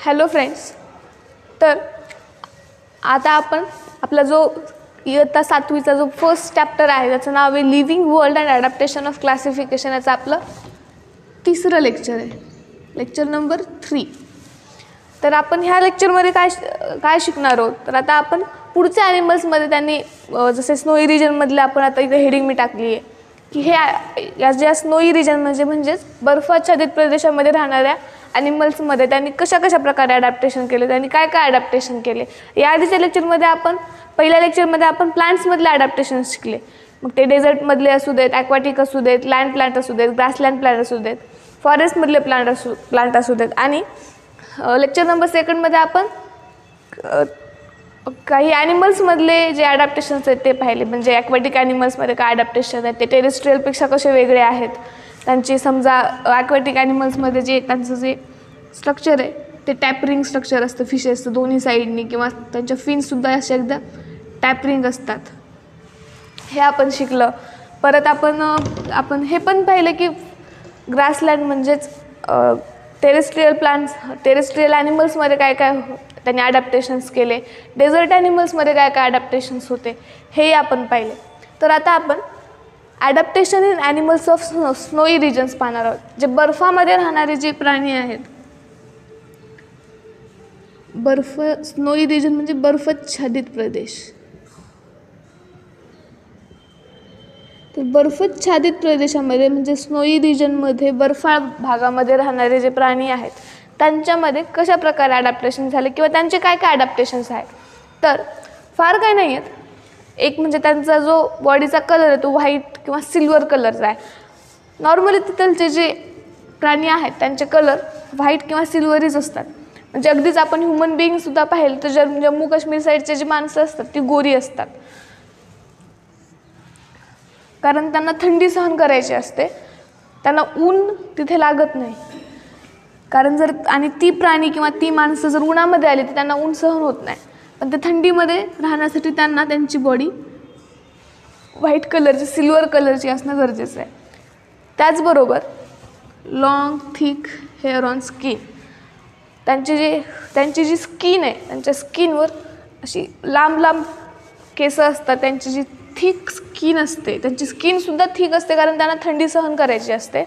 Hello friends, तर आता आपण आपला जो इयत्ता 7वीचा जो फर्स्ट चॅप्टर आहे त्याचं नाव आहे living world and adaptation of classification. याचं आपलं तिसरं लेक्चर आहे, लेक्चर नंबर 3. तर आपण ह्या लेक्चरमध्ये काय शिकणार आहोत, तर आता आपण पुढच्या ॲनिमल्समध्ये त्यांनी जसे स्नोई रिजनमधले आपण आता इथे हेडिंग मी टाकली आहे की हे या ज्या स्नोई रिजन म्हणजेच बर्फाच्छादित प्रदेशामध्ये राहणाऱ्या ॲनिमल्समध्ये त्यांनी कशा प्रकारे ॲडॅप्टेशन केले, त्यांनी काय ॲडॅप्टेशन केले. या आधीच्या लेक्चरमध्ये पहिल्या लेक्चरमध्ये आपण प्लांट्समधले ॲडॅप्टेशन शिकले. मग ते डेझर्टमधले असू देत, ॲक्वॅटिक असू देत, लँड प्लांट असू देत, ग्रासलँड प्लांट असू देत, फॉरेस्टमधले प्लांट असू देत. आणि लेक्चर नंबर 2मध्ये आपण काही ॲनिमल्समधले जे ॲडॅप्टेशन्स आहेत ते पाहिले. म्हणजे ॲक्वॅटिक ॲनिमल्समध्ये काय ॲडॅप्टेशन आहेत, ते टेरेस्ट्रियलपेक्षा कसे वेगळे आहेत. त्यांची समजा ॲक्वॅटिक ॲनिमल्समध्ये जे त्यांचं जे स्ट्रक्चर आहे ते टॅपरिंग स्ट्रक्चर असतं फिशेसचं दोन्ही साईडनी, किंवा त्यांच्या फिन्ससुद्धा असे एकदा टॅपरिंग असतात, हे आपण शिकलं. परत आपण हे पण पाहिलं की ग्रासलँड म्हणजेच टेरेस्ट्रियल ॲनिमल्समध्ये काय त्यांनी ॲडॅप्टेशन्स केले, डेझर्ट ॲनिमल्समध्ये काय ॲडॅप्टेशन्स होते, हेही आपण पाहिले. तर आता आपण adaptation in animals of snowy regions पाहणार आहोत. जे बर्फामध्ये राहणारे जे प्राणी आहेत, स्नोई रिजन म्हणजे बर्फाच्छादित प्रदेश. तर बर्फाच्छादित प्रदेशामध्ये म्हणजे स्नोई रिजनमध्ये बर्फाळ भागामध्ये राहणारे जे प्राणी आहेत त्यांच्यामध्ये कशा प्रकारे ॲडॅप्टेशन झाले किंवा त्यांचे काय ॲडॅप्टेशन्स आहेत. तर फार काही नाही आहेत. एक म्हणजे त्यांचा जो बॉडीचा कलर आहे तो व्हाईट किंवा सिल्वर कलरचा आहे. नॉर्मली तिथलचे जे प्राणी आहेत त्यांचे कलर व्हाईट किंवा सिल्वरीच असतात. म्हणजे अगदीच आपण ह्युमन बिईंगसुद्धा पाहिलं तर जम्मू काश्मीर साईडचे जी माणसं असतात ती गोरी असतात, कारण त्यांना थंडी सहन करायची असते, त्यांना ऊन तिथे लागत नाही. कारण आणि ती प्राणी किंवा ती माणसं जर उन्हामध्ये आली तर त्यांना ऊन सहन होत नाही, पण ते थंडीमध्ये राहण्यासाठी त्यांना त्यांची बॉडी व्हाईट कलरची सिल्वर कलरची असणं गरजेचं आहे. त्याचबरोबर long thick hair on skin. त्यांची जी स्किन आहे त्यांच्या स्किनवर अशी लांब केसं असतात. त्यांची जी थिक स्किन असते, त्यांची स्किनसुद्धा थिक असते कारण त्यांना थंडी सहन करायची असते.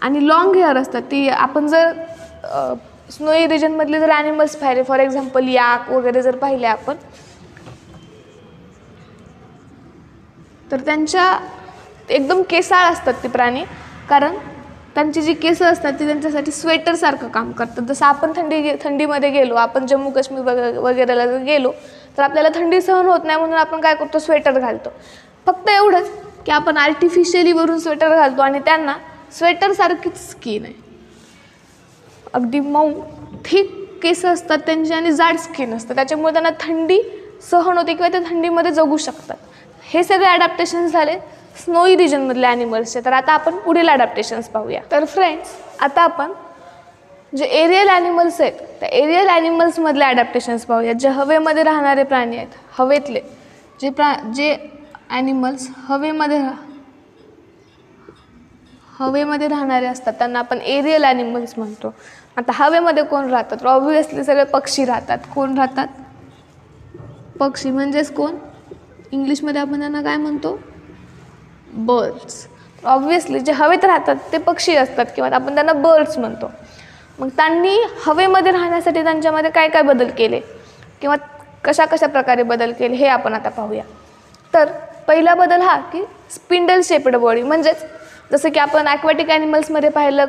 आणि लॉंग हेअर असतात. ती आपण जर स्नोई रिजनमधले जर ॲनिमल्स पाहिले, फॉर एक्झाम्पल याक वगैरे जर पाहिले आपण, तर त्यांच्या एकदम केसाळ असतात ते प्राणी, कारण त्यांची जी केसं असतात ती त्यांच्यासाठी स्वेटरसारखं काम करतात. जसं आपण थंडीमध्ये गेलो, आपण जम्मू काश्मीर वगैरेला जर गेलो तर आपल्याला थंडी सहन होत नाही, म्हणून आपण काय करतो, स्वेटर घालतो. फक्त एवढंच की आपण आर्टिफिशियली वरून स्वेटर घालतो आणि त्यांना स्वेटरसारखीच स्किन आहे, अगदी मऊ थिक केसं असतात त्यांची आणि जाड स्किन असतं, त्याच्यामुळे त्यांना थंडी सहन होते किंवा ते थंडीमध्ये जगू शकतात. हे सगळे ॲडॅप्टेशन्स झाले स्नोई रिजनमधल्या ॲनिमल्सचे. तर आता आपण पुढील ॲडॅप्टेशन्स पाहूया. तर फ्रेंड्स, आता आपण जे एरियल ॲनिमल्स आहेत त्या एरियल ॲनिमल्समधले ॲडॅप्टेशन्स पाहूया. जे हवेमध्ये राहणारे प्राणी आहेत, हवेतले जे ॲनिमल्स हवेमध्ये राहणारे असतात त्यांना आपण एरियल ॲनिमल्स म्हणतो. आता हवेमध्ये कोण राहतात, तर ऑब्व्हियसली सगळे पक्षी राहतात. कोण राहतात, पक्षी. म्हणजेच कोण, इंग्लिशमध्ये आपण त्यांना काय म्हणतो, बर्ड्स. ऑब्व्हियसली जे हवेत राहतात ते पक्षी असतात किंवा आपण त्यांना बर्ड्स म्हणतो. मग त्यांनी हवेमध्ये राहण्यासाठी त्यांच्यामध्ये काय बदल केले किंवा कशा प्रकारे बदल केले हे आपण आता पाहूया. तर पहिला बदल हा की स्पिंडल शेप्ड बॉडी. म्हणजेच जसं की आपण ॲक्वॅटिक ॲनिमल्समध्ये पाहिलं,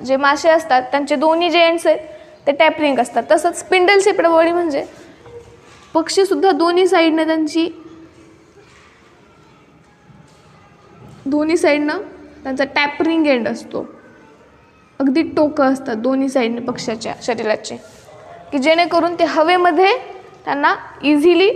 जे मासे असतात त्यांचे दोन्ही जे एंड्स आहेत ते टॅपरिंग असतात. तसंच स्पिंडल शेप्ड बॉडी म्हणजे पक्षीसुद्धा दोन्ही साईडनं त्यांचा टॅपरिंग एंड असतो. अगदी टोकं असतात दोन्ही साईडने पक्ष्याच्या शरीराचे, की जेणेकरून ते हवेमध्ये त्यांना इझिली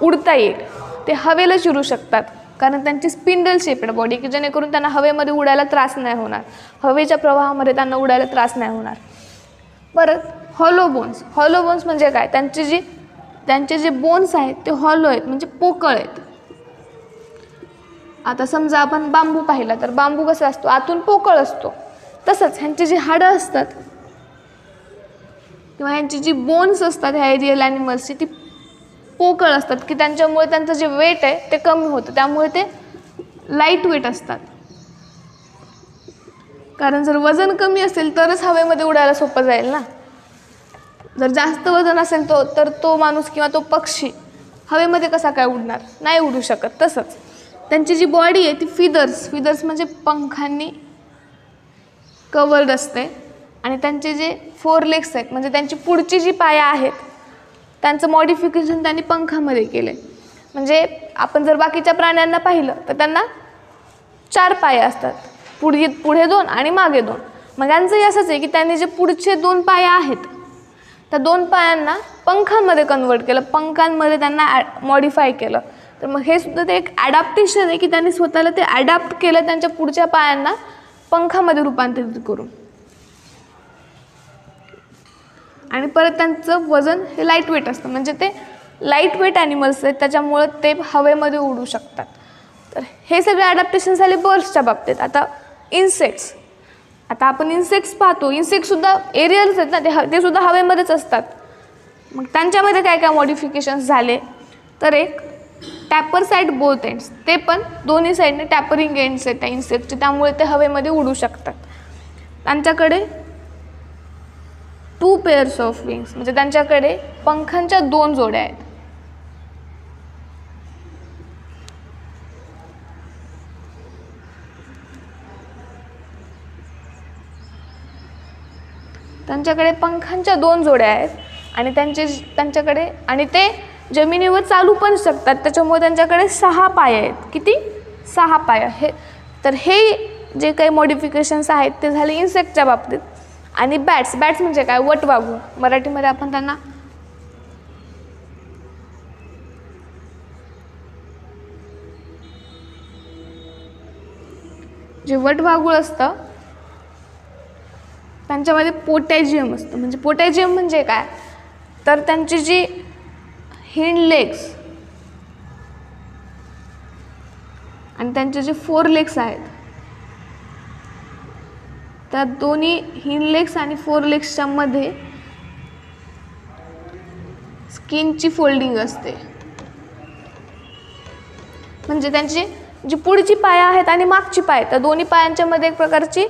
उडता येईल. ते हवेला चिरू शकतात कारण त्यांची स्पिंडल शेप्ड बॉडी, की जेणेकरून त्यांना हवेमध्ये उडायला त्रास नाही होणार, हवेच्या प्रवाहामध्ये त्यांना उडायला त्रास नाही होणार. परत हॉलो बोन्स म्हणजे काय, त्यांचे जे बोन्स आहेत ते हॉलो आहेत, म्हणजे पोकळ आहेत. आता समजा आपण बांबू पाहिला तर बांबू कसा असतो, आतून पोकळ असतो. तसंच ह्यांची जी हाडं असतात किंवा ह्यांची जी बोन्स असतात ह्या एरियल ॲनिमल्सची ती पोकळ असतात की त्यांच्यामुळे त्यांचं जे वेट आहे ते कमी होतं, त्यामुळे ते लाईट वेट असतात. कारण जर वजन कमी असेल तरच हवेमध्ये उडायला सोपं जाईल ना. जर जास्त वजन असेल तर तो माणूस किंवा तो पक्षी हवेमध्ये कसा काय उडणार, नाही उडू शकत. तसंच त्यांची जी बॉडी आहे ती फिदर्स म्हणजे पंखांनी कवर्ड असते आणि त्यांचे जे 4 लेग्स आहेत म्हणजे त्यांची पुढची जी पाया आहेत त्यांचं मॉडिफिकेशन त्यांनी पंखामध्ये केलं. म्हणजे आपण जर बाकीच्या प्राण्यांना पाहिलं तर त्यांना 4 पाय असतात, पुढे 2 आणि मागे 2. मग यांचंही असंच आहे की त्यांनी जे पुढचे 2 पाय आहेत त्या 2 पायांना पंखांमध्ये कन्वर्ट केलं, पंखांमध्ये त्यांना मॉडिफाय केलं. तर मग हे सुद्धा ते एक ॲडॅप्टेशन आहे की त्यांनी स्वतःला ते ॲडॅप्ट केलं त्यांच्या पुढच्या पायांना पंखामध्ये रूपांतरित करून. आणि परत त्यांचं वजन हे लाईट वेट असतं, म्हणजे ते लाईट वेट ॲनिमल्स आहेत त्याच्यामुळं ते हवेमध्ये उडू शकतात. तर हे सगळे ॲडॅप्टेशन झाले बर्ड्सच्या बाबतीत. आता इन्सेक्ट्स, आता आपण इन्सेक्ट्स पाहतो, इन्सेक्टसुद्धा एरियल्स आहेत ना, ते सुद्धा हवेमध्येच असतात. मग त्यांच्यामध्ये काय काय मॉडिफिकेशन्स झाले तर एक टॅपर्स ॲट बोथ एंड्स, ते पण दोन्ही साईडने टॅपरिंग एंड्स आहेत त्या इन्सेक्टचे, त्यामुळे ते हवेमध्ये उडू शकतात. त्यांच्याकडे 2 पेअर्स ऑफ विंग्स म्हणजे त्यांच्याकडे पंखांच्या 2 जोड्या आहेत. त्यांच्याकडे पंखांच्या 2 जोड्या आहेत आणि त्यांच्याकडे आणि ते जमिनीवर चालू पण शकतात, त्याच्यामुळे त्यांच्याकडे 6 पाय आहेत. किती? 6 पाय. तर हे जे काही मॉडिफिकेशन्स आहेत ते झाले इन्सेक्टच्या बाबतीत. आणि बॅट्स म्हणजे काय? वटवाघूळ. मराठीमध्ये आपण त्यांना जे वटवाघूळ असतं त्यांच्यामध्ये पोटॅजियम असतं. म्हणजे पोटॅजियम म्हणजे काय तर त्यांची जी हिंड लेग्स आणि त्यांचे जे 4 लेग्स आहेत त्या दोन्ही हिंड लेग्स आणि 4 लेग्सच्या मध्ये स्किनची फोल्डिंग असते. म्हणजे त्यांची जी पुढची पाय आहेत आणि मागची पाय त्या दोन्ही पायांच्या मध्ये एक प्रकारची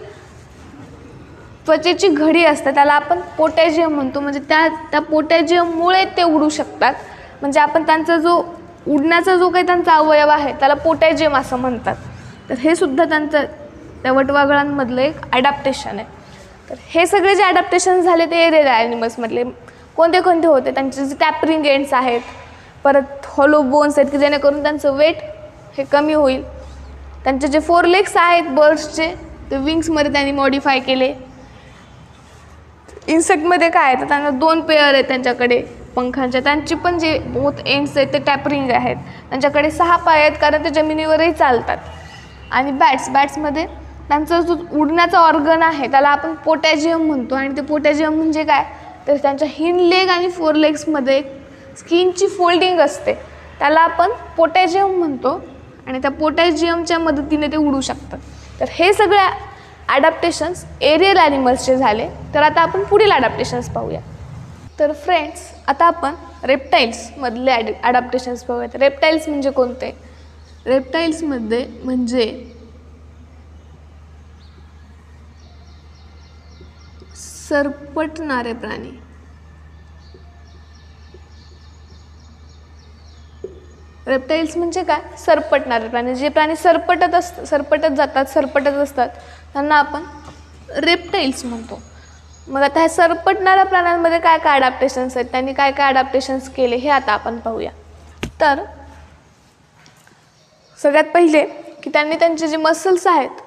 त्वचेची घडी असते, त्याला आपण पोटॅजियम म्हणतो. म्हणजे त्या पोटॅजियममुळे ते उडू शकतात. म्हणजे आपण त्यांचा जो उडण्याचा जो काही त्यांचा अवयव आहे त्याला पोटॅजियम असं म्हणतात. तर हे सुद्धा त्यांचं त्या वटवाघळांमधलं एक ॲडॅप्टेशन आहे. तर हे सगळे जे ॲडॅप्टेशन झाले ते एरियल ॲनिमल्समधले कोणते कोणते होते? त्यांचे जे टॅपरिंग एंड्स आहेत, परत हॉलो बोन्स आहेत की जेणेकरून त्यांचं वेट हे कमी होईल. त्यांचे जे 4 लेग्स आहेत बर्ड्सचे ते विंग्समध्ये त्यांनी मॉडिफाय केले. इन्सेक्टमध्ये काय आहे तर त्यांना 2 पेअर आहेत त्यांच्याकडे पंखांच्या, त्यांची पण जे बोथ एंड्स आहेत ते टॅपरिंग आहेत. त्यांच्याकडे 6 पाय आहेत कारण ते जमिनीवरही चालतात. आणि बॅट्समध्ये त्यांचा जो उडण्याचा ऑर्गन आहे त्याला आपण पोटॅजियम म्हणतो. आणि ते पोटॅजियम म्हणजे काय तर त्यांच्या हिंड लेग आणि 4 लेग्समध्ये एक स्किनची फोल्डिंग असते, त्याला आपण पोटॅजियम म्हणतो. आणि त्या पोटॅजियमच्या मदतीने ते उडू शकतात. तर हे सगळे ॲडॅप्टेशन्स एरियल ॲनिमल्सचे झाले. तर आता आपण पुढील ॲडॅप्टेशन्स पाहूया. तर फ्रेंड्स आता आपण रेप्टाईल्समधले ॲडॅप्टेशन्स पाहूयात. रेप्टाईल्स म्हणजे कोणते? रेप्टाईल्समध्ये म्हणजे सरपटणारे प्राणी. रेप्टाईल्स म्हणजे काय? सरपटणारे प्राणी. जे प्राणी सरपटत असतात त्यांना आपण रेप्टाईल्स म्हणतो. मग आता ह्या सरपटणाऱ्या प्राण्यांमध्ये काय काय ॲडॅप्टेशन्स आहेत, त्यांनी काय काय ॲडॅप्टेशन्स केले हे आता आपण पाहूया. तर सगळ्यात पहिले की त्यांनी त्यांचे जे मसल्स आहेत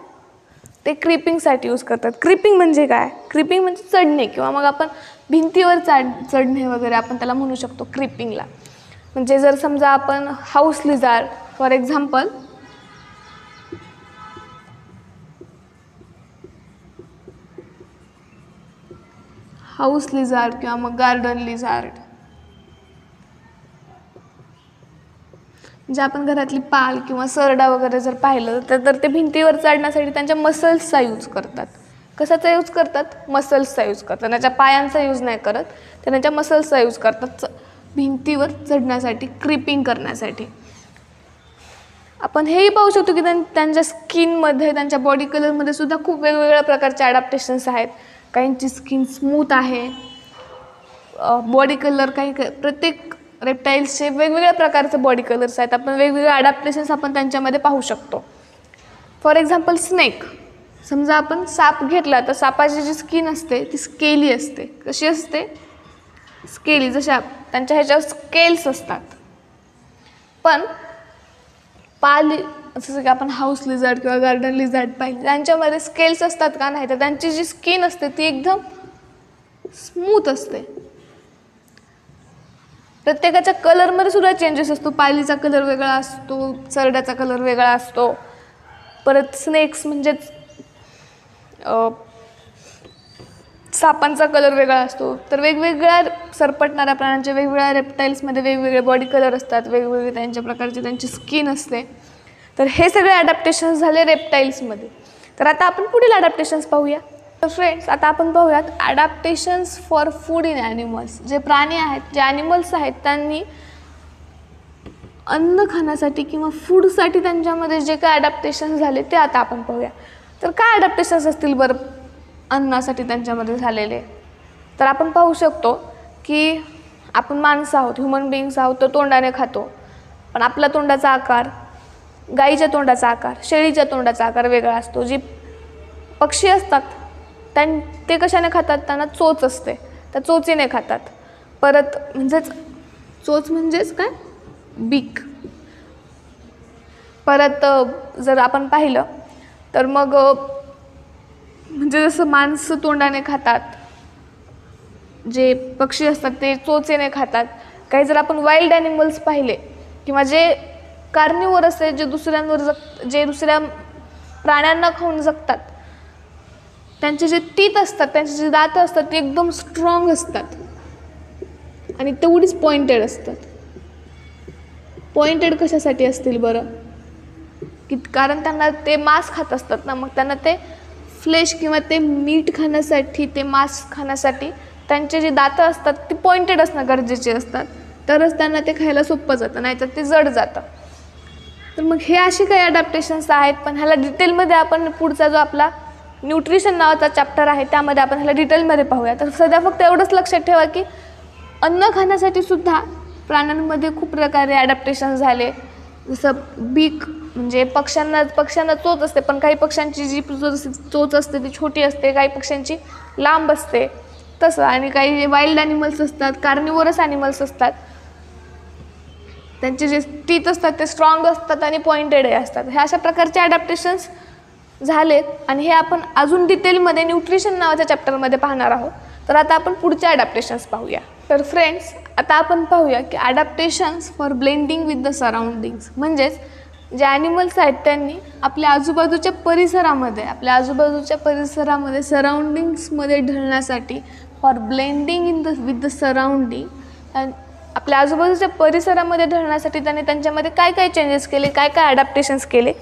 ते क्रीपिंगसाठी यूज करतात. क्रीपिंग म्हणजे काय? क्रीपिंग म्हणजे चढणे किंवा मग आपण भिंतीवर चढणे वगैरे आपण त्याला म्हणू शकतो क्रीपिंगला. म्हणजे जर समजा आपण house lizard for example house lizard किंवा मग गार्डन लिझार्ड म्हणजे आपण घरातली पाल किंवा सरडा वगैरे जर पाहिलं तर ते भिंतीवर चढण्यासाठी त्यांच्या मसल्सचा यूज करतात. कशाचा यूज करतात? मसल्सचा यूज करतात. त्याच्या पायांचा यूज नाही करत, ते त्याच्या मसल्सचा यूज करतात भिंतीवर चढण्यासाठी, क्रिपिंग करण्यासाठी. आपण हेही पाहू शकतो की त्यांच्या स्किनमध्ये, त्यांच्या बॉडी कलरमध्ये सुद्धा खूप वेगवेगळ्या प्रकारचे ॲडॅप्टेशन्स आहेत. काहींची स्किन स्मूथ आहे, बॉडी कलर प्रत्येक रेप्टाईल्सचे वेगवेगळ्या प्रकारचे बॉडी कलर्स आहेत. आपण वेगवेगळे ॲडॅप्टेशन्स आपण त्यांच्यामध्ये पाहू शकतो. For example snake. समजा आपण साप घेतला तर सापाची जी स्किन असते ती स्केली असते. कशी असते? स्केली. जशा त्यांच्या ह्याच्यावर स्केल्स असतात. पण जसं की आपण हाऊस लिझार्ड किंवा गार्डन लिझार्ड पाहिले, त्यांच्यामध्ये स्केल्स असतात का? नाही. तर त्यांची जी स्किन असते ती एकदम स्मूथ असते. प्रत्येकाच्या कलरमध्ये सुद्धा चेंजेस असतो. पालीचा कलर वेगळा असतो, सरड्याचा कलर वेगळा असतो. परत स्नेक्स म्हणजेच सापांचा कलर वेगळा असतो. तर वेगवेगळ्या सरपटणाऱ्या प्राण्यांच्या वेगवेगळ्या रेप्टाईल्समध्ये वेगवेगळे बॉडी कलर असतात, वेगवेगळे त्यांच्या प्रकारची त्यांची स्किन असते. तर हे सगळे ॲडॅप्टेशन्स झाले रेप्टाईल्समध्ये. तर आता आपण पुढील ॲडॅप्टेशन्स पाहूया. तर फ्रेंड्स, आता आपण पाहूयात adaptations for food in animals. जे प्राणी आहेत, जे ॲनिमल्स आहेत, त्यांनी अन्न खाण्यासाठी किंवा फूडसाठी त्यांच्यामध्ये जे काय ॲडॅप्टेशन्स झाले ते आता आपण पाहूया. तर काय ॲडॅप्टेशन्स असतील बरं अन्नासाठी त्यांच्यामध्ये झालेले? तर आपण पाहू शकतो की आपण माणसं आहोत, ह्युमन बीइंग्स आहोत, तर तोंडाने खातो. पण आपला तोंडाचा आकार, गाईच्या तोंडाचा आकार, शेळीच्या तोंडाचा आकार वेगळा असतो. जी पक्षी असतात ते कशाने खातात? त्यांना चोच असते, त्या चोचीने खातात. परत चोच म्हणजेच काय? बीक. परत जर आपण पाहिलं तर मग जसं माणसं तोंडाने खातात, जे पक्षी असतात ते चोचेने खातात. काही जर आपण वाईल्ड ॲनिमल्स पाहिले किंवा जे कार्निव्होर असते, जे दुसऱ्या प्राण्यांना खाऊन जगतात, त्यांचे जे टीथ असतात, त्यांचे जे दात असतात ते एकदम स्ट्रॉंग असतात आणि तेवढीच पॉइंटेड असतात. पॉइंटेड कशासाठी असतील बरं? कारण त्यांना ते मांस खात असतात ना, मग त्यांना ते फ्लेश किंवा ते मीठ खाण्यासाठी, ते मांस खाण्यासाठी त्यांचे जे दातं असतात ती पॉइंटेड असणं गरजेचे असतात, तरच त्यांना ते खायला सोपं जातं, नाहीतर ते जड जातं. तर मग हे असे काही ॲडॅप्टेशन्स आहेत. पण ह्याला डिटेलमध्ये आपण पुढचा जो आपला न्यूट्रिशन नावाचा चॅप्टर आहे त्यामध्ये आपण ह्याला डिटेलमध्ये पाहूया. तर सध्या फक्त एवढंच लक्षात ठेवा की अन्न खाण्यासाठी सुद्धा प्राण्यांमध्ये खूप प्रकारे ॲडॅप्टेशन झाले. जसं बीक म्हणजे पक्ष्यांना चोच असते, पण काही पक्ष्यांची जी चोच असते ती छोटी असते, काही पक्ष्यांची लांब असते तसं. आणि काही जे वाईल्ड ॲनिमल्स असतात, कार्निव्होरस ॲनिमल्स असतात, त्यांचे जे टीथ असतात ते स्ट्रॉंग असतात आणि पॉइंटेड असतात. हे अशा प्रकारचे ॲडॅप्टेशन्स झालेत आणि हे आपण अजून डिटेलमध्ये न्यूट्रिशन नावाच्या चॅप्टरमध्ये पाहणार आहोत. तर आता आपण पुढचे ॲडॅप्टेशन्स पाहूया. तर फ्रेंड्स, आता आपण पाहूया की adaptations for blending with the surroundings. म्हणजेच जे ॲनिमल्स आहेत त्यांनी आपल्या आजूबाजूच्या परिसरामध्ये सराउंडिंग्समध्ये ढळण्यासाठी, for blending with the surrounding, आपल्या आजूबाजूच्या परिसरामध्ये ढळण्यासाठी त्यांनी त्यांच्यामध्ये काय काय चेंजेस केले, काय काय ॲडॅप्टेशन्स केले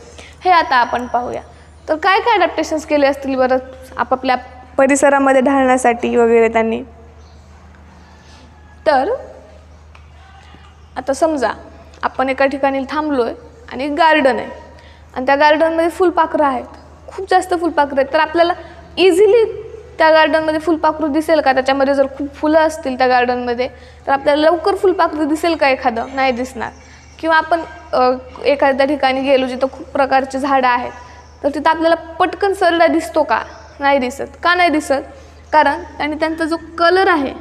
हे आता आपण पाहूया. तर काय काय ॲडॅप्टेशन्स केले असतील बरं आपापल्या परिसरामध्ये ढळण्यासाठी वगैरे त्यांनी? तर आता समजा आपण एका ठिकाणी थांबलो आहे आणि एक गार्डन आहे आणि त्या गार्डनमध्ये फुलपाखरं आहेत, खूप जास्त फुलपाखरं आहेत. तर आपल्याला इझिली त्या गार्डनमध्ये फुलपाखरू दिसेल का? त्याच्यामध्ये जर खूप फुलं असतील त्या गार्डनमध्ये तर आपल्याला लवकर फुलपाखरू दिसेल का? एखादं नाही दिसणार. किंवा आपण एखाद्या ठिकाणी गेलो जिथं खूप प्रकारचे झाडं आहेत, तर तिथं आपल्याला पटकन सरडा दिसतो का? नाही दिसत. का नाही दिसत? कारण आणि त्यांचा जो कलर आहे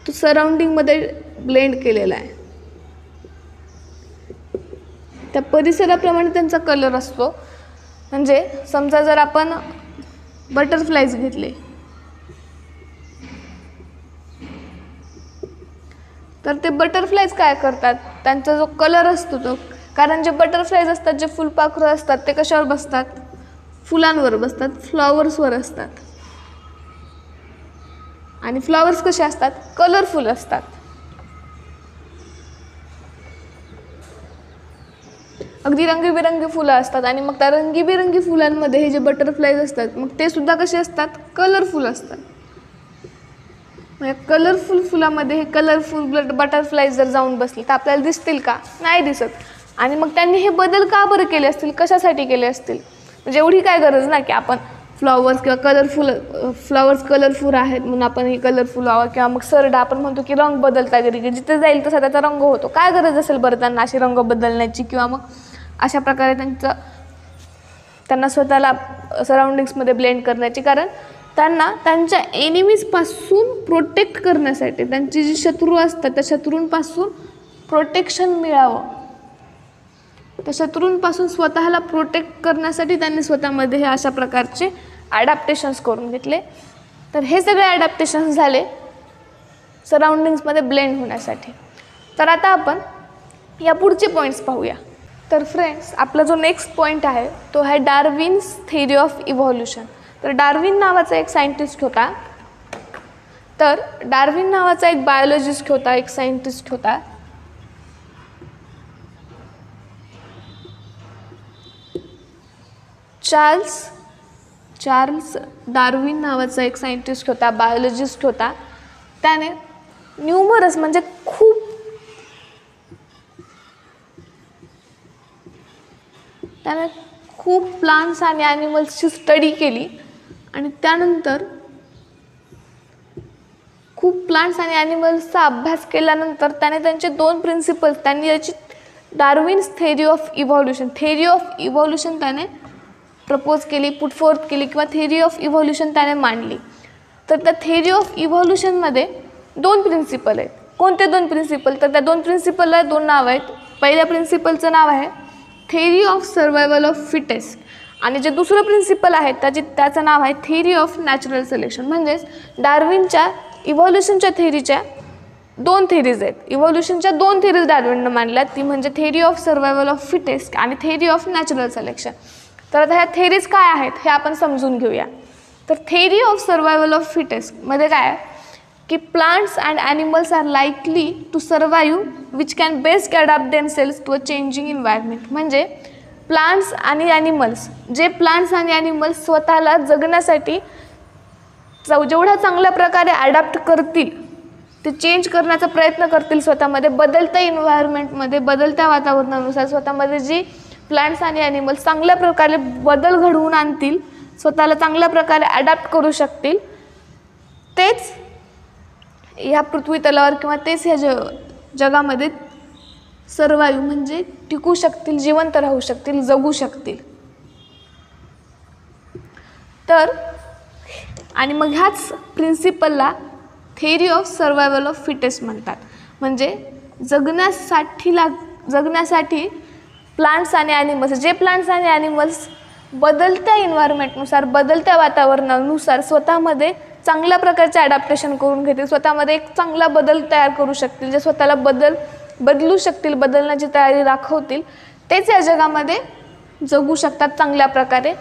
तो सराउंडिंगमध्ये ब्लेंड केलेला आहे, त्या परिसराप्रमाणे त्यांचा कलर असतो. म्हणजे समजा जर आपण बटरफ्लायज घेतले तर ते बटरफ्लायज काय करतात? त्यांचा जो कलर असतो तो, कारण जे बटरफ्लायज असतात, जे फुलपाखरं असतात, ते कशावर बसतात? फुलांवर बसतात, फ्लॉवर्सवर असतात. आणि फ्लॉवर्स कसे असतात? कलरफुल असतात. अगदी रंगीबेरंगी फुलं असतात आणि मग त्या रंगीबेरंगी फुलांमध्ये हे जे बटरफ्लाईज असतात मग ते सुद्धा कसे असतात, कलरफुल असतात. कलरफुल फुलामध्ये हे कलरफुल बटरफ्लाईज जर जाऊन बसले तर आपल्याला दिसतील का, नाही दिसत. आणि मग त्यांनी हे बदल का बरं केले असतील, कशासाठी केले असतील, म्हणजे एवढी काय गरज ना की आपण फ्लॉवर्स किंवा फ्लॉवर्स कलरफुल आहेत म्हणून आपण हे कलरफुल व्हावं, किंवा मग सरडा आपण म्हणतो की रंग बदलता की जिथे जाईल तसा त्याचा रंग होतो. काय गरज असेल बरं त्यांना असे रंग बदलण्याची, किंवा मग अशा प्रकारे त्यांना स्वतःला सराउंडिंग्समध्ये ब्लेंड करण्याची. कारण त्यांना त्यांच्या एनिमीजपासून प्रोटेक्ट करण्यासाठी, त्यांची जी शत्रू असतात त्या शत्रूंपासून प्रोटेक्शन मिळावं, त्या शत्रूंपासून स्वतःला प्रोटेक्ट करण्यासाठी त्यांनी स्वतःमध्ये हे अशा प्रकारचे ॲडॅप्टेशन्स करून घेतले. तर हे सगळे ॲडॅप्टेशन्स झाले सराउंडिंग्समध्ये ब्लेंड होण्यासाठी. तर आता आपण या पुढचे पॉईंट्स पाहूया. तर फ्रेंड्स, आपला जो नेक्स्ट पॉईंट आहे तो आहे डार्विन्स थेरी ऑफ इव्हॉल्युशन. तर डार्विन नावाचा एक सायंटिस्ट होता. तर डार्विन नावाचा एक बायोलॉजिस्ट होता, एक सायंटिस्ट होता. चार्ल्स डार्विन नावाचा एक सायंटिस्ट होता, बायोलॉजिस्ट होता. त्याने न्यूमरस म्हणजे खूप प्लांट्स आणि ॲनिमल्सची स्टडी केली आणि त्यानंतर खूप प्लांट्स आणि ॲनिमल्सचा अभ्यास केल्यानंतर त्याने त्यांचे 2 प्रिन्सिपल्स, त्यांनी याची डार्विन्स थेरी ऑफ इव्हॉल्युशन त्याने प्रपोज केली, पुट फोर्थ केली, किंवा थेरी ऑफ इव्हॉल्युशन त्याने मांडली. तर त्या थेरी ऑफ इव्हॉल्युशनमध्ये 2 प्रिन्सिपल आहेत. कोणते 2 प्रिन्सिपल? तर त्या 2 प्रिन्सिपलला 2 नाव आहेत. पहिल्या प्रिन्सिपलचं नाव आहे theory of survival of fittest, आणि जे दुसरं प्रिन्सिपल आहे त्याचं नाव आहे थेरी ऑफ नॅचरल सिलेक्शन. म्हणजेच डार्विनच्या इव्हॉल्युशनच्या थेरीच्या 2 थेरीज आहेत. इव्हॉल्युशनच्या 2 थेरीज डार्विननं मांडल्या, ती म्हणजे theory of survival of fittest आणि थेरी ऑफ नॅचरल सिलेक्शन. तर आता ह्या थेरीज काय आहेत हे आपण समजून घेऊया. तर थेरी ऑफ सर्वायवल ऑफ फिटेस्टमध्ये काय आहे की plants and animals are likely to survive which can best adapt themselves to a changing environment. म्हणजे प्लांट्स आणि ॲनिमल्स स्वतःला जगण्यासाठी जेवढ्या चांगल्या प्रकारे ॲडॅप्ट करतील, ते चेंज करण्याचा प्रयत्न करतील स्वतःमध्ये, बदलत्या इन्व्हायरमेंटमध्ये, बदलत्या वातावरणानुसार स्वतःमध्ये जी प्लांट्स आणि ॲनिमल्स चांगल्या प्रकारे बदल घडवून आणतील, स्वतःला चांगल्या प्रकारे ॲडॅप्ट करू शकतील, तेच ह्या पृथ्वी तलावर किंवा तेच ह्या जगामध्ये सर्वाईव्ह म्हणजे टिकू शकतील, जिवंत राहू शकतील, जगू शकतील. तर आणि मग ह्याच प्रिन्सिपलला theory of survival of fittest म्हणतात. म्हणजे जगण्यासाठी प्लांट्स आणि ॲनिमल्स बदलत्या इन्व्हायरमेंटनुसार, बदलत्या वातावरणानुसार स्वतःमध्ये चांगल्या प्रकारचे ॲडॅप्टेशन करून घेतील, स्वतःमध्ये एक चांगला बदल तयार करू शकतील, जे स्वतःला बदलू शकतील, बदलण्याची तयारी दाखवतील, तेच या जगामध्ये जगू शकतात चांगल्या प्रकारे.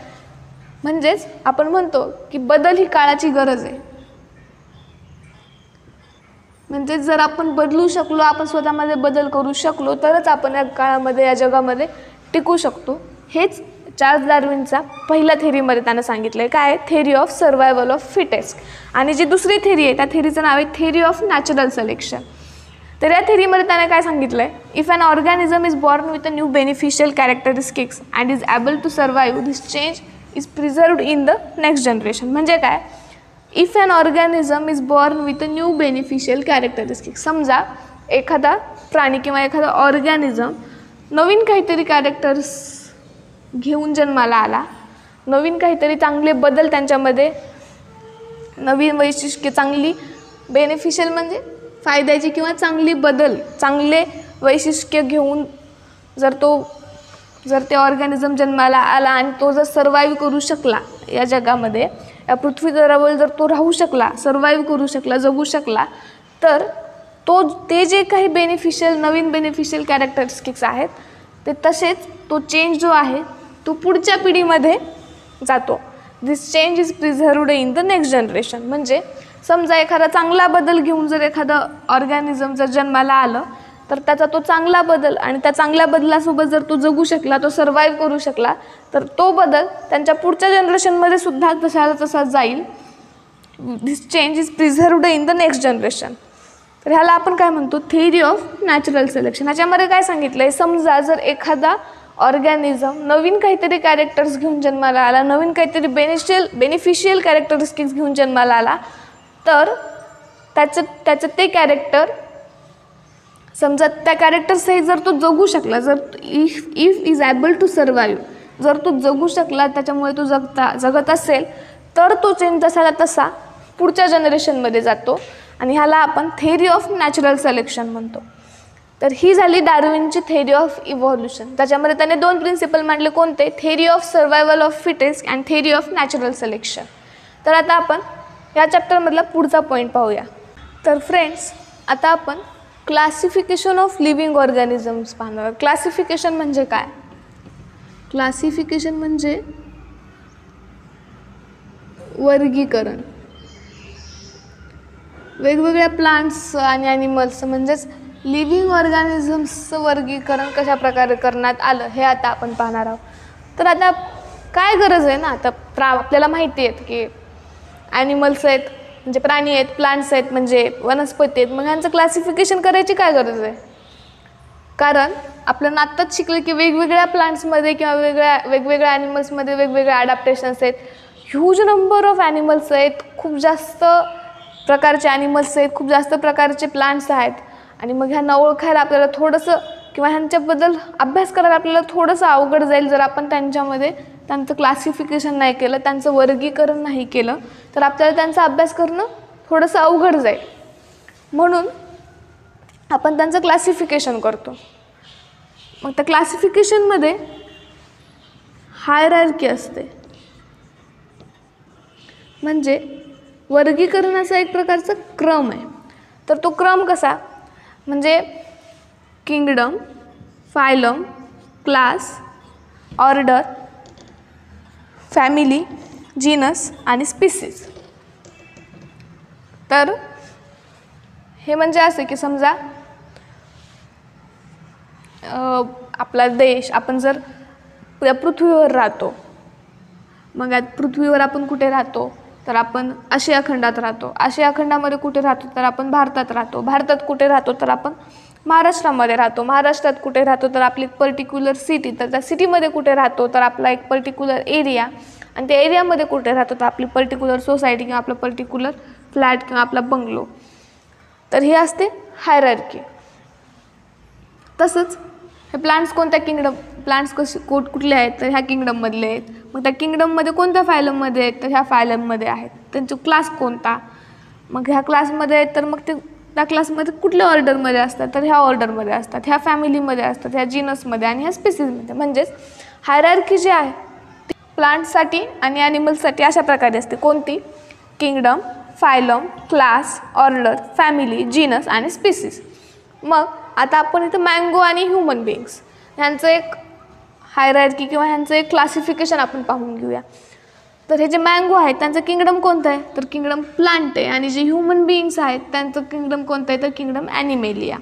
म्हणजेच आपण म्हणतो की बदल ही काळाची गरज आहे. म्हणजे जर आपण बदलू शकलो, आपण स्वतःमध्ये बदल करू शकलो, तरच आपण या काळामध्ये, या जगामध्ये टिकू शकतो. हेच चार्ल्स डार्विनचा पहिल्या थेरीमध्ये त्यानं सांगितलं आहे. काय? Theory of survival of fittest. आणि जी दुसरी थेरी आहे त्या थेरीचं नाव आहे थेरी ऑफ नॅचरल सिलेक्शन. तर या थेरीमध्ये त्याने काय सांगितलं आहे? If an organism is born with a new beneficial characteristics and is able to survive, this change is preserved in the next generation. म्हणजे काय? If an organism is born with a new beneficial characteristics. समजा एखादा प्राणी किंवा एखादा organism नवीन काहीतरी characters घेऊन जन्माला आला, नवीन काहीतरी चांगले बदल त्यांच्यामध्ये, नवीन वैशिष्ट्ये, चांगली बेनिफिशियल म्हणजे फायद्याची किंवा चांगले वैशिष्ट्य घेऊन जर ते ऑर्गॅनिझम जन्माला आला आणि तो जर सर्वाईव्ह करू शकला या जगामध्ये, या पृथ्वी तलावर जर तो राहू शकला, सर्वाईव्ह करू शकला, जगू शकला, तर ते जे काही नवीन बेनिफिशियल कॅरेक्टरिस्टिक्स आहेत ते तसेच तो चेंज जो आहे तो पुढच्या पिढीमध्ये जातो. This change is preserved in the next generation. म्हणजे समजा एखादा चांगला बदल घेऊन जर एखादं ऑर्गॅनिझम जर जन्माला आलं तर त्याचा तो चांगला बदल आणि त्या चांगल्या बदलासोबत जर तो जगू शकला, तो सर्वाईव्ह करू शकला, तर तो बदल त्यांच्या पुढच्या जनरेशनमध्ये सुद्धा तसाला तसा जाईल. This change is preserved in the next generation. तर ह्याला आपण काय म्हणतो, थिअरी ऑफ नॅचरल सिलेक्शन. ह्याच्यामध्ये काय सांगितलं आहे, समजा जर एखादा ऑर्गॅनिझम नवीन काहीतरी कॅरेक्टर्स घेऊन जन्माला आला, नवीन काहीतरी बेनिफिशियल कॅरेक्टरिस्टिक्स घेऊन जन्माला आला, तर त्याचं ते कॅरेक्टर समजा त्या कॅरेक्टरसहित जर तो जगू शकला, जर if is able to survive, जर तो जगू शकला, त्याच्यामुळे तो जगत असेल, तर तो चेंज तसाला तसा पुढच्या जनरेशनमध्ये जातो आणि ह्याला आपण थेअरी ऑफ नॅचरल सिलेक्शन म्हणतो. तर ही झाली डार्विनची थेअरी ऑफ इव्हॉल्युशन. त्याच्यामध्ये त्याने 2 प्रिन्सिपल मांडले, कोणते, theory of survival of fittest and theory of natural selection. तर आता आपण या चॅप्टरमधला पुढचा पॉईंट पाहूया. तर फ्रेंड्स, आता आपण क्लासिफिकेशन ऑफ लिव्हिंग ऑर्गॅनिझम्स पाहणार. क्लासिफिकेशन म्हणजे काय? क्लासिफिकेशन म्हणजे वर्गीकरण. वेगवेगळ्या प्लांट्स आणि ॲनिमल्स म्हणजेच लिव्हिंग ऑर्गॅनिझम्सचं वर्गीकरण कशा प्रकारे करण्यात आलं हे आता आपण पाहणार आहोत. तर आता काय गरज आहे ना, आता आपल्याला माहिती आहे की ॲनिमल्स आहेत म्हणजे प्राणी आहेत, प्लांट्स आहेत म्हणजे वनस्पती आहेत, मग ह्यांचं क्लासिफिकेशन करायची काय गरज आहे? कारण आपल्याला आत्ताच शिकलं की वेगवेगळ्या प्लांट्समध्ये किंवा वेगवेगळ्या ॲनिमल्समध्ये वेगवेगळे ॲडॅप्टेशन्स आहेत. ह्यूज नंबर ऑफ ॲनिमल्स आहेत, खूप जास्त प्रकारचे ॲनिमल्स आहेत, खूप जास्त प्रकारचे प्लांट्स आहेत. आणि मग ह्यांना ओळखायला आपल्याला थोडंसं किंवा ह्यांच्याबद्दल अभ्यास करायला आपल्याला थोडंसं अवघड जाईल जर आपण त्यांचं क्लासिफिकेशन नाही केलं, त्यांचं वर्गीकरण नाही केलं, तर आपल्याला त्यांचा अभ्यास करणं थोडंसं अवघड जाईल. म्हणून आपण त्यांचं क्लासिफिकेशन करतो. मग त्या क्लासिफिकेशनमध्ये हायरार्की असते, म्हणजे वर्गीकरणाचा एक प्रकारचा क्रम आहे. तर तो क्रम कसा, म्हणजे kingdom, phylum, class, order, family, genus आणि स्पीसीज. तर हे म्हणजे असं की समजा आपला देश, आपण जर या पृथ्वीवर राहतो, मग या पृथ्वीवर आपण कुठे राहतो, तर आपण आशिया खंडात राहतो. आशिया खंडामध्ये कुठे राहतो, तर आपण भारतात राहतो. भारतात कुठे राहतो, तर आपण महाराष्ट्रामध्ये राहतो. महाराष्ट्रात कुठे राहतो, तर आपली पर्टिक्युलर सिटी, तर त्या सिटीमध्ये कुठे राहतो, तर आपला एक पर्टिक्युलर एरिया, आणि त्या एरियामध्ये कुठे राहतो, तर आपली पर्टिक्युलर सोसायटी किंवा आपला पर्टिक्युलर फ्लॅट किंवा आपला बंगलो. तर हे असते हायरार्की. तसंच हे प्लांट्स कोणत्या प्लांट्स कुठले आहेत, तर ह्या किंगडममधले आहेत. मग त्या किंगडममध्ये कोणत्या फायलममध्ये आहेत, तर ह्या फायलममध्ये आहेत. त्यांचा क्लास कोणता, मग ह्या क्लासमध्ये आहेत, तर मग ते त्या क्लासमध्ये कुठल्या ऑर्डरमध्ये असतात, तर ह्या ऑर्डरमध्ये असतात, ह्या फॅमिलीमध्ये असतात, ह्या जीनसमध्ये आणि ह्या स्पीसीजमध्ये. म्हणजेच हायरार्की जी आहे ती प्लांट्ससाठी आणि ॲनिमल्ससाठी अशा प्रकारे असते. कोणती? Kingdom, phylum, class, order, family, genus आणि स्पीसीज. मग आता आपण इथं मँगो आणि ह्युमन बिईंग्स ह्यांचं एक हायरार्की किंवा ह्यांचं एक क्लासिफिकेशन आपण पाहून घेऊया. तर हे जे मँगो आहेत त्यांचं किंगडम कोणतं आहे, तर किंगडम प्लांट आहे. आणि जे ह्युमन बिईंग्स आहेत त्यांचं किंगडम कोणतं आहे, तर किंगडम ॲनिमेलिया.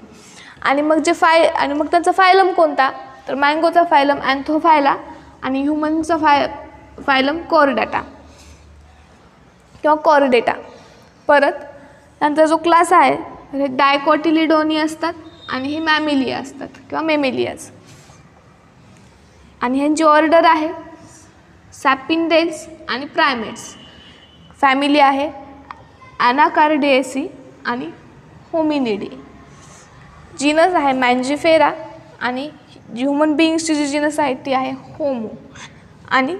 आणि मग आणि मग त्यांचा फायलम कोणता, तर मँगोचा फायलम अँथोफायला आणि ह्युमनचा फायलम कॉर्डेटा किंवा कॉर्डेटा. परत त्यांचा जो क्लास आहे हे डायकॉटिलिडोनी असतात आणि हे मॅमेलिया असतात किंवा मेमेलियाज. आणि ह्यांची ऑर्डर आहे सॅपिंडेल्स आणि प्रायमेट्स. फॅमिली आहे ॲनाकार्डिएसी आणि होमिनिडी. जीनस आहे मँजिफेरा आणि ह्युमन बिईंग्सची जी जीनस आहे ती आहे होमो. आणि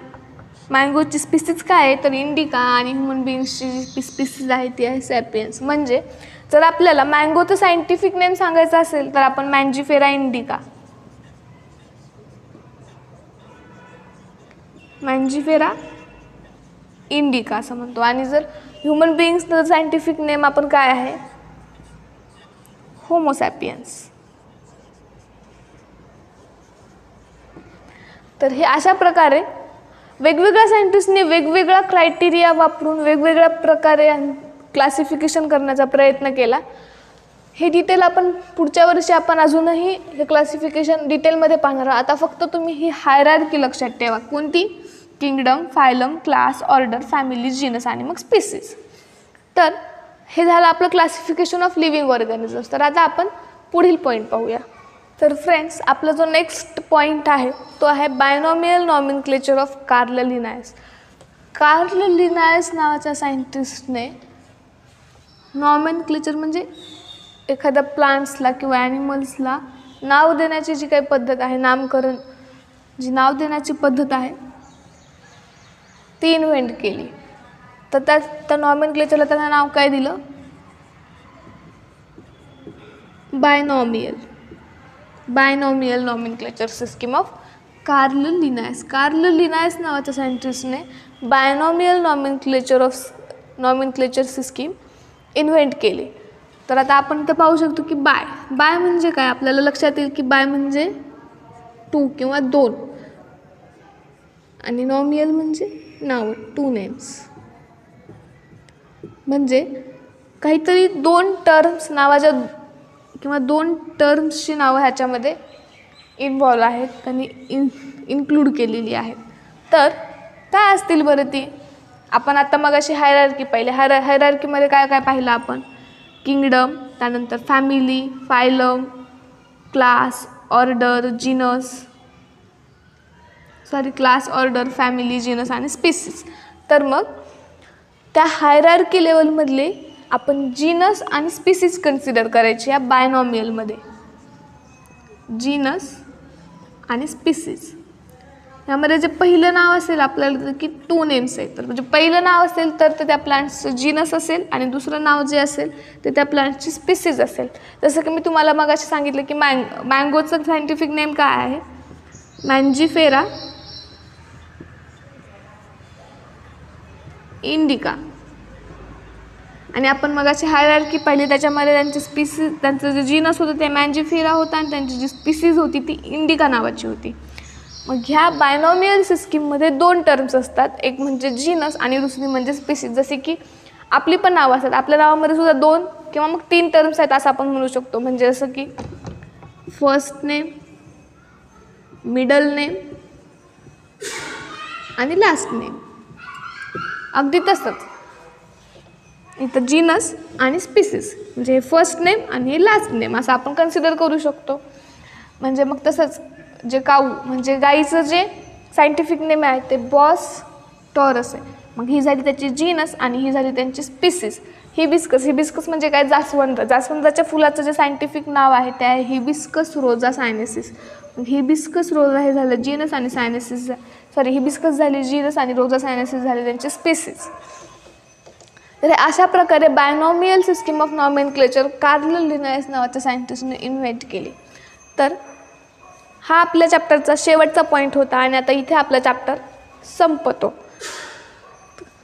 मँगोची स्पीसीज काय आहे, तर इंडिका. आणि ह्युमन बिईंग्सची जी स्पीसीज आहे ती आहे सॅपियन्स. म्हणजे जर आपल्याला मँगोचं सायंटिफिक नेम सांगायचं असेल तर आपण मँजिफेरा इंडिका, मँजिफेरा इंडिका असं म्हणतो. आणि जर ह्युमन बिईंग्सचं सायंटिफिक नेम आपण काय आहे, होमोसॅपियन्स. तर हे अशा प्रकारे वेगवेगळ्या सायंटिस्टने वेगवेगळा क्रायटेरिया वापरून वेगवेगळ्या प्रकारे क्लासिफिकेशन करण्याचा प्रयत्न केला. हे डिटेल आपण पुढच्या वर्षी आपण अजूनही हे क्लासिफिकेशन डिटेलमध्ये पाहणार आहोत. आता फक्त तुम्ही ही हायरार्की लक्षात ठेवा. कोणती? Kingdom, phylum, class, order, family, genus आणि मग स्पीसीज. तर हे झालं आपलं क्लासिफिकेशन ऑफ लिव्हिंग ऑर्गॅनिजम्स. तर आता आपण पुढील पॉईंट पाहूया. तर फ्रेंड्स, आपला जो नेक्स्ट पॉईंट आहे तो आहे binomial nomenclature of Carl Linnaeus. Carl Linnaeus नावाच्या सायंटिस्टने नॉमेनक्लेचर म्हणजे एखाद्या प्लांट्सला किंवा ॲनिमल्सला नाव देण्याची जी काही पद्धत आहे, नामकरण, जी नाव देण्याची पद्धत आहे ती इन्व्हेंट केली. तर त्या नॉमेनक्लेचरला त्यांना नाव काय दिलं? Binomial nomenclature system of Carl Linnaeus. Carl Linnaeus नावाच्या सायंटिस्टने बायनॉमियल नॉमेनक्लेचर सिस्टीम इन्व्हेंट केली. तर आता आपण इथं पाहू शकतो की बाय म्हणजे काय? आपल्याला लक्षात येईल की बाय म्हणजे 2 किंवा 2 आणि नॉमियल म्हणजे नाव, 2 नेम्स. म्हणजे काहीतरी 2 टर्म्स नावाच्या किंवा 2 टर्म्सची नावं ह्याच्यामध्ये इन्व्हॉल्व आहेत, त्यांनी इन्क्लूड केलेली आहेत. तर काय असतील बरं ती? आपण आता मगाशी हायरार्की पाहिली. हायरार्कीमध्ये काय काय पाहिलं आपण? किंगडम, त्यानंतर family, phylum, class, order, order, family, genus आणि स्पीसीज. तर मग त्या हायरार्की लेवलमधले आपण जीनस आणि स्पीसीज कन्सिडर करायचे या बायनॉमियलमध्ये. जीनस आणि स्पीसीज यामध्ये जे पहिलं नाव असेल आपल्याला की 2 नेम्स आहेत. तर म्हणजे पहिलं नाव असेल तर ते त्या प्लांट्सचं जीनस असेल आणि दुसरं नाव जे असेल ते त्या प्लांटची स्पीसीज असेल. जसं की मी तुम्हाला मगाशी सांगितलं की मँगोचं सायंटिफिक नेम काय आहे? मँजिफेरा इंडिका. आणि आपण मगाशी हायरार्की पाहिली, त्याच्यामध्ये त्यांचं जे जीनस होतं ते मँजिफेरा होता आणि त्यांची जी स्पीसीज होती ती इंडिका नावाची होती. मग ह्या बायनॉमियल सिस्टीममध्ये 2 टर्म्स असतात, एक म्हणजे जीनस आणि दुसरी म्हणजे स्पीसीज. जसे की आपली पण नावं असतात, आपल्या नावामध्ये सुद्धा 2 किंवा मग 3 टर्म्स आहेत असं आपण म्हणू शकतो. म्हणजे जसं की फर्स्ट नेम, मिडल नेम आणि लास्ट नेम. अगदी तसंच इथं जीनस आणि स्पीसीज म्हणजे फर्स्ट नेम आणि लास्ट नेम असं आपण कन्सिडर करू शकतो. म्हणजे मग तसंच जे काऊ म्हणजे गाईचं जे सायंटिफिक नेम आहे ते बॉस टॉरस आहे. मग ही झाली त्याची जीनस आणि ही झाली त्यांची स्पीसीज. हिबिस्कस म्हणजे काय? जास्वंदाच्या फुलाचं जे सायंटिफिक नाव आहे ते आहे हिबिस्कस रोजा सायनेसिस. मग हिबिस्कस रोजा हे झालं जीनस आणि हिबिस्कस झाली जीनस आणि रोजा सायनेसिस झाली त्यांची स्पीसीज. तर अशा प्रकारे binomial system of nomenclature Carl Linnaeus नावाच्या सायंटिस्टने इन्व्हेंट केली. तर हा आपल्या चॅप्टरचा शेवटचा पॉईंट होता आणि आता इथे आपला चॅप्टर संपतो.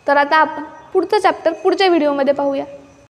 तर आता आपण पुढचं चॅप्टर पुढच्या व्हिडिओमध्ये पाहूया.